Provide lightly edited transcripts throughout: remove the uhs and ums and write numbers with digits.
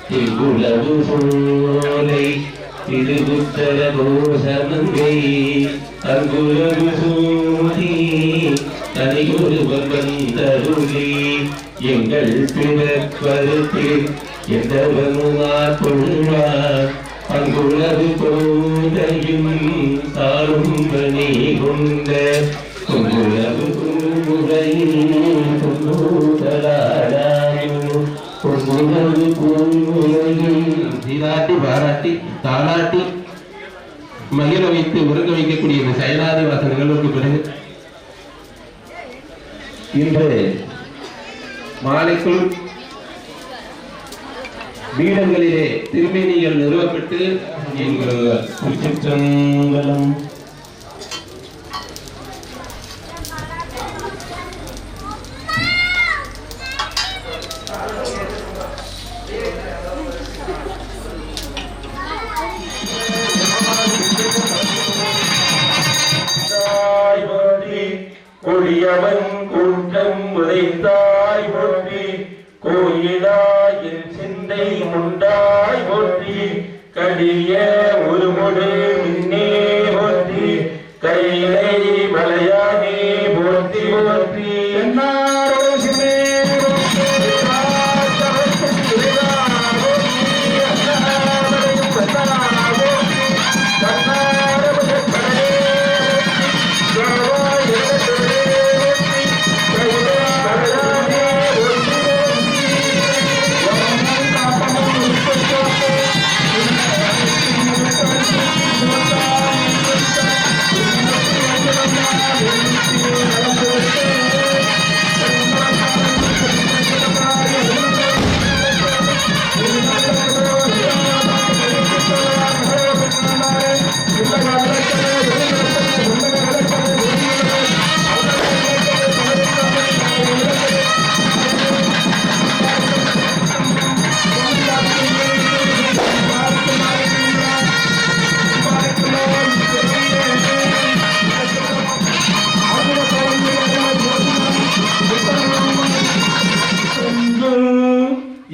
திகுளவு சோலை திருபுத்தர கோசமங்கை அங்குலவு சூடி தனியொருவன் வந்தருளி எங்கள் பிறப்பருத்தில் எந்தவனுமார் கொள்வார் அங்குலவு கோதையும் சாரும் மணி கொண்ட குங்குலவு முறையில் சீராட்டி பாராட்டி தாளாட்டி மகிழ வைத்து உறங்க வைக்கக்கூடிய இந்த சயனாதி வாச நிகழ்வுக்கு பிறகு இன்று மாலைக்குள் பீடங்களிலே திருமேனிகள் நிறுவப்பட்டு எங்கள் திருச்சிற்றம்பலம் கொடியவன் கூட்டம் உதைத்தாய் போற்றி கோயிலாயின் சிந்தை முண்டாய் போற்றி கடிய உருமுடு மின்னே போற்றி கையிலை மலையானே போற்றி போற்றி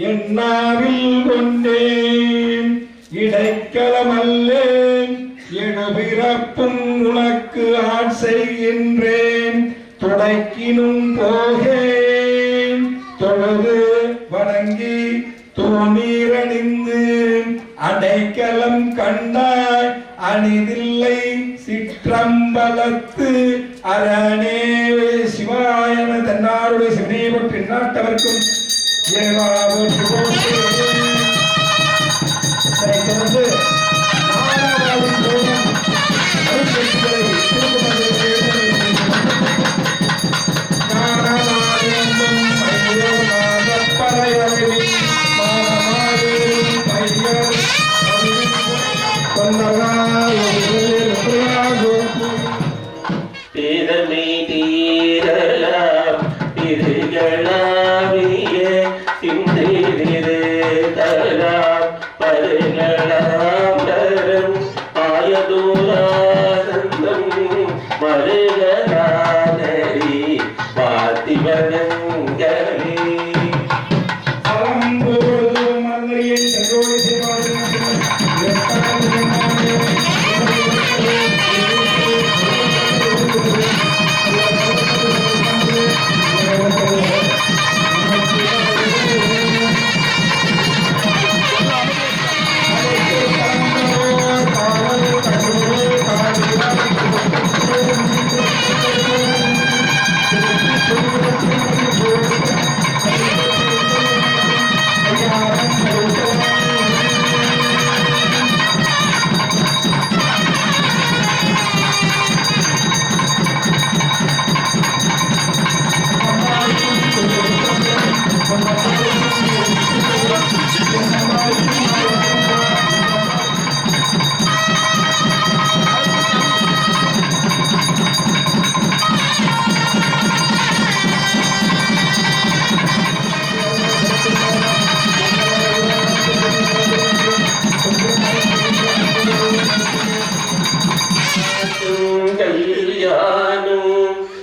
என்னாவில் கொண்டேன் இடைக்கலமல்லேன் எழுபிறப்பும் உனக்கு ஆட்செய்கின்றேன் துடைக்கினும் போகேன் தொழுது வணங்கி தூணீரணிந்து அடைக்கலம் கண்டாய் அணிதில்லை சிற்றம்பலத்து அரணேவே சிவாயன தன்னாருடைய சிவனே பற்றி நாட்டவர்க்கும்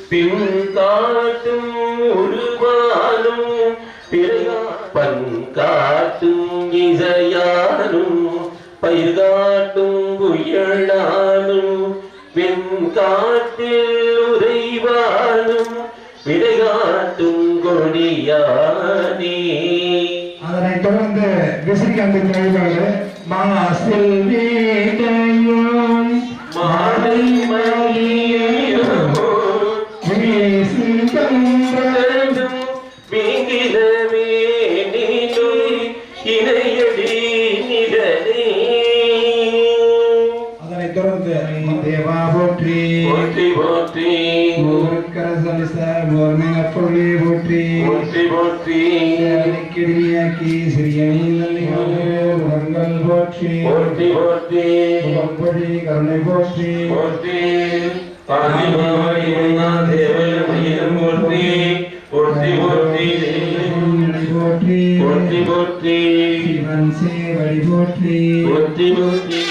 பின் காட்டும் உருவாலும் பிறகு பண் காட்டும் இசையானும் பயிர் காட்டும் புயலானும் வெண் காட்டில் உறைவானும் விடை காட்டும் கொடியானே. அதனைத் தொடர்ந்து விசிறிக்காந்து கழிவாடு மாசில் வீட்டையும் மாலை மகிழும் வீசி கண்டும் வீங்கிலவே நீனும் இணையடி நிழலே. அதனைத் தொடர்ந்து தேவா போற்றி போற்றி போற்றி பொருளை போற்றி போற்றி போற்றி கிடியாக்கி சிறிய உடங்கள் போற்றி போற்றி போற்றி பொடி கருணை போற்றி போற்றி பாதிமாய் தேவயம் போற்றி போற்றி போற்றி போற்றி போற்றி போற்றி சிவன் சேவடி போற்றி போற்றி போற்றி.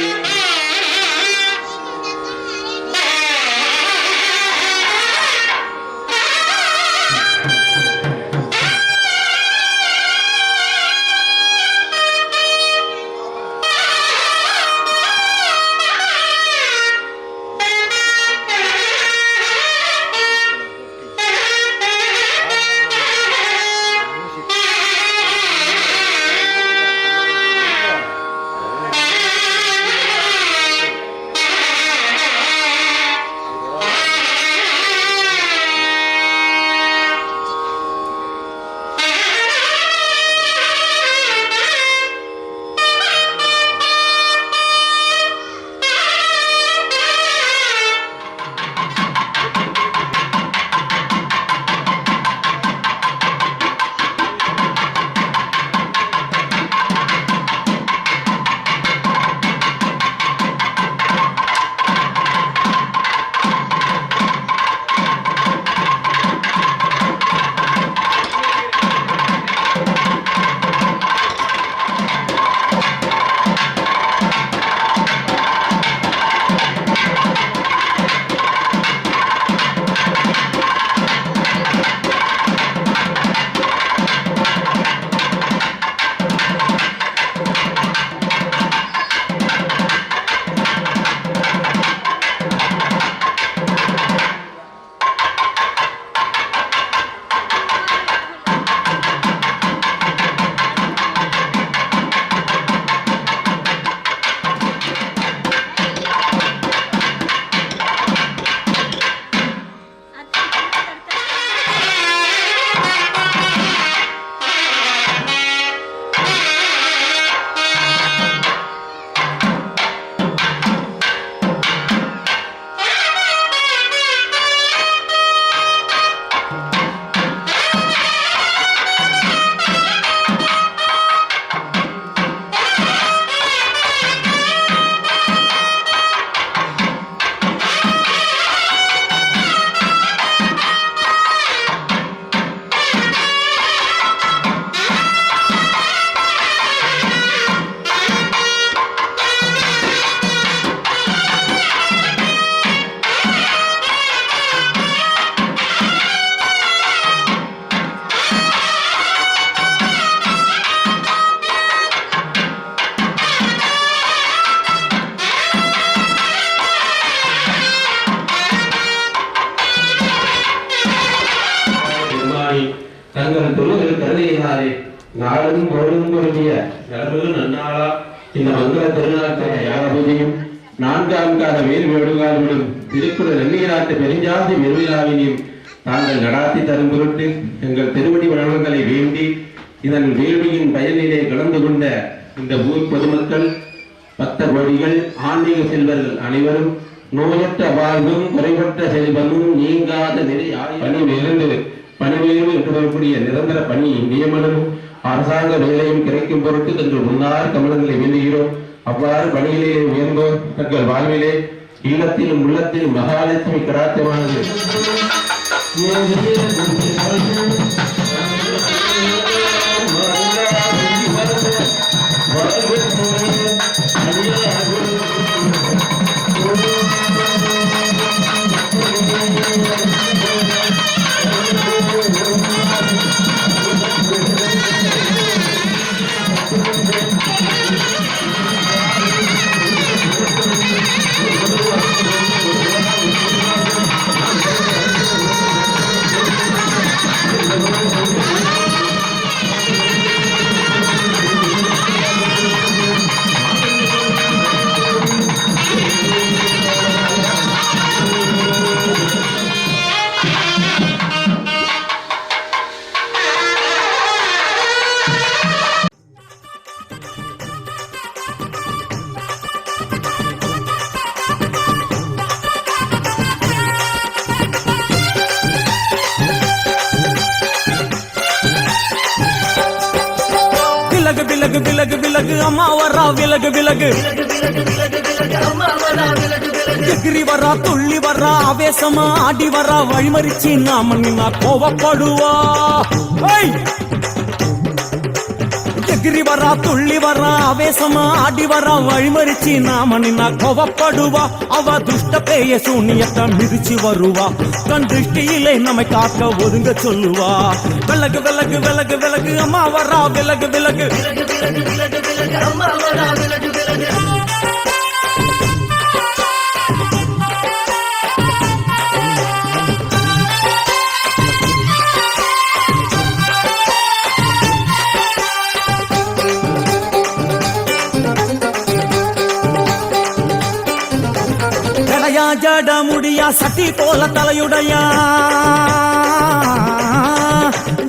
தங்கள் தொழுகள் கருதினாரே நாளும் பொருளும் பொருந்திய நலவு நன்னாளா இந்த மங்கள திருநாட்களை யாரபூஜையும் நான்காம் கால வேல் வேடுகால்களும் திருக்குறள் நன்னீராட்டு பெருஞ்சாதி வெறுவிழாவினையும் தாங்கள் நடாத்தி தரும் பொருட்டு எங்கள் திருவடி வளங்களை வேண்டி இதன் வேள்வியின் பயனிலே கலந்து கொண்ட இந்த ஊர் பொதுமக்கள் பக்தர் வழிகள் ஆன்மீக செல்வர்கள் அனைவரும் நோயற்ற வாழ்வும் குறைபற்ற செல்வமும் நீங்காத நிலை பணியிலிருந்து பணிவேறு என்று வரக்கூடிய நிரந்தர பணி நியமனமும் அரசாங்க வேலையும் கிடைக்கும் பொருட்டு தங்கள் முன்னார் கமலங்களை வேண்டுகிறோம். அவ்வாறு பணியிலே உயர்ந்தோர் தங்கள் வாழ்விலே இல்லத்திலும் உள்ளத்திலும் மகாலட்சுமி கடாட்சமானது விலகு விலகு அம்மா வரா விலகு விலகு எகிரி வரா துள்ளி வரா ஆவேசமா ஆடி வரா வழிமறிச்சு நாம நின்னா கோவப்படுவா எகிரி வரா துள்ளி வரா ஆவேசமா ஆடி வரா வழிமறிச்சு நாம நின்னா கோவப்படுவா அவ துஷ்ட பேய சூனியத்தை மிதிச்சு வருவா கண் திருஷ்டியிலே நம்மை காக்க ஒதுங்க சொல்லுவா விலகு விலகு விலகு விலகு அம்மா வரா விலகு விலகு அம்மா வரா விலகு விலகு ஜட முடியா சட்டி போல தலையுடையா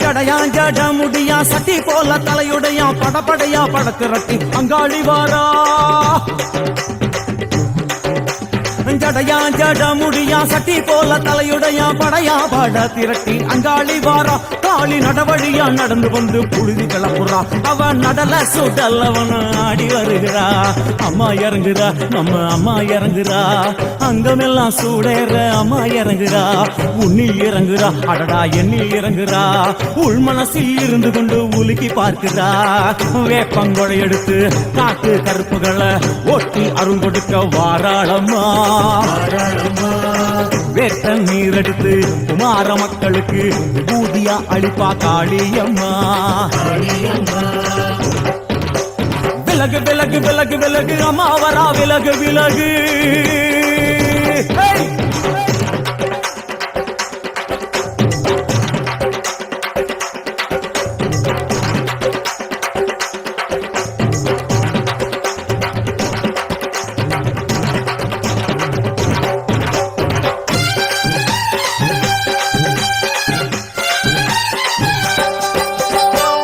ஜடையா ஜட முடியா சட்டி போல தலையுடையா படப்படையா படத்திரட்டி அங்காளி வாரா ஜடையா ஜட முடியா சட்டி போல தலையுடையா படையா பட திரட்டி அங்காளி வாரா காளி நடவழியா நடந்து வந்து புழுதி கிளப்புறா அவ நடல சுடல்லவன ஆடி வருகிறா அம்மா இறங்குறா நம்ம அம்மா இறங்குறா அங்கமெல்லாம் சூடேற அம்மா இறங்குறா உன்னில் இறங்குறா அடடா எண்ணில் இறங்குறா உள் மனசில் இருந்து கொண்டு உலுக்கி பார்க்கிறா வேப்பங்கொடை எடுத்து காட்டு கருப்புகளை ஒட்டி அருங்கொடுக்க வாராளம்மா வேட்ட நீர் எடுத்து குமார மக்களுக்கு விபூதியா அளிப்பா காளியம்மா விலகு விலகு விலகு விலகு அம்மா வரா விலகு விலகு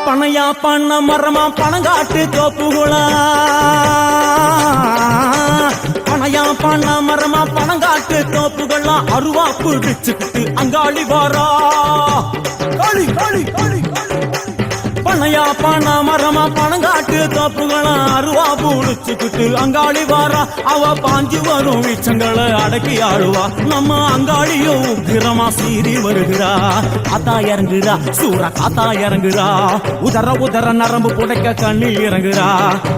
பனையா பண்ண மரமா பணங்காட்டு தோப்புகளா பனையா பண்ண மரமா பணங்காட்டு தோப்புகளா அருவா பிடிச்சுக்கிட்டு அங்காளி வாரா காளி காளி காளி பனையா பண்ண மரமா பணங்காட்டு தோப்புகளா அருவா பிடிச்சுக்கிட்டு அங்காளி வாரா அவ பாஞ்சு வரும் வீச்சங்களை அடக்கி ஆடுவா நம்ம அங்காளியும் உக்கிரமா சீறி வருகிறா காத்தா இறங்குறா சூற காத்தா இறங்குறா உதர உதர நரம்பு புடைக்க கண்ணில் இறங்குறா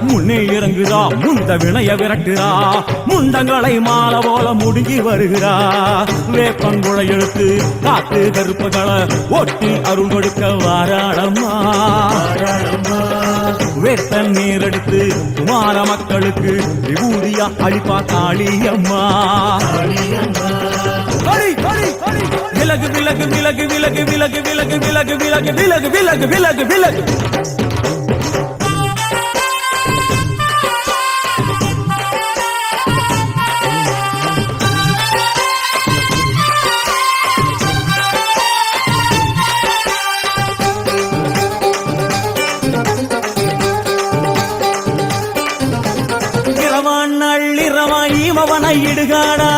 முன்னே இறங்குறா முந்த வினைய விரட்டுறா முண்டங்களை மாலை போல முடுங்கி வருகிறா வேப்பங்குழை எடுத்து காத்து கருப்புகளை ஒட்டி அருள் கொடுக்க வாராளம்மா வேட்ட நீர் எடுத்து குமார மக்களுக்கு விபூதியா அளிப்பா காளியம்மா விலகு விலகு விலகு விலகு விலகு விலகு விலகு விலகு விலகு விலகு விலகு விலகு இமவனை இடுகாடா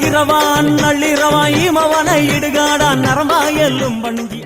இரவான் நள்ளிரவா இமவனை இடுகாடா நரமாயல்லும் பணிஞ்சி